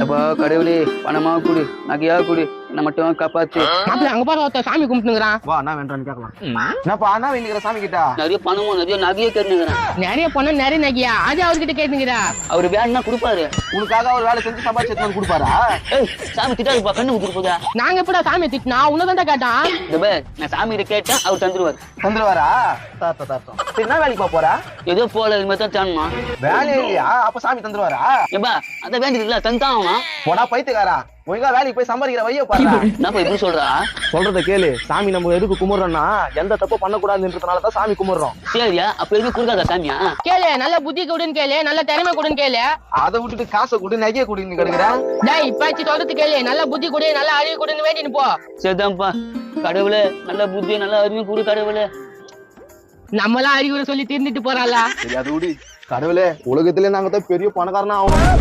அப்பா கடவுளே பணமா குடு நகையா குடு என்ன மட்டும் காப்பாத்து. மாப்பிள்ள அங்க பாரு ஒருத்தன் சாமி கும்பிட்டுங்கிறான். வா நான் வேண்டான்னு கேட்கலாம். என்னப்பா அண்ணா வேண்டிக்கிற சாமி கிட்ட நிறைய பணமும் நிறைய நகையை கேட்டுக்கிறேன். நிறைய பணம் நிறைய நகையா அது அவர்கிட்ட கேட்டுங்கிறா. அவரு வேணும்னா கொடுப்பாரு. உனக்காக அவர் வேலை செஞ்சு சம்பாதிச்சு வந்து கொடுப்பாரா? ஏய் சாமி திட்டாதுப்பா, கண்ணு ஊத்திட்டு போதா. நாங்க எப்படா சாமி திட்டினா உன்னதான் கேட்டான். இந்த பேர் நான் சாமி கிட்ட கேட்டா அவர் தந்துருவாரு. தந்துருவாரா? தாத்தம் சரி என்ன வேலைக்கு போறா? ஏதோ போல இது மாதிரி தான் தானுமா. வேலையே இல்லையா? அப்ப சாமி தந்துருவாரா? ஏப்பா அதான் வேண்டியதுல தந்தான் அவன். போடா பைத்துக்காரா, ஒழுங்கா வேலைக்கு போய் சம்பாதிக்கிற வைய பாரு. என்னப்பா இப்படி சொல்றா? சொல்றத கேளு. சாமி நம்ம எதுக்கு கும்பிடுறோம்னா எந்த தப்பு பண்ணக்கூடாதுன்றதுனாலதான் சாமி கும்பிடுறோம். சரியா அப்ப எதுவுமே கொடுக்காத சாமியா? கேளு நல்ல புத்தி கொடுன்னு கேளு, நல்ல திறமை கொடுன்னு கேளு. அதை விட்டுட்டு காசை கொடு நகைய கொடுன்னு கிடக்குறேன். டேய் இப்பாச்சி சொல்றது கேளு, நல்ல புத்தி கொடு நல்ல அறிவு கொடுன்னு வேண்டின்னு போ. சரிதான்ப்பா கடவுளே, நல்ல புத்தி நல்ல அறிவு குடு கடவுளே. நம்மளாம் அறிவுரை சொல்லி திருந்துட்டு போறாளா? சரி அது விடு. கடவுளே, உலகத்திலே நாங்க தான் பெரிய பணக்காரனா ஆகணும்.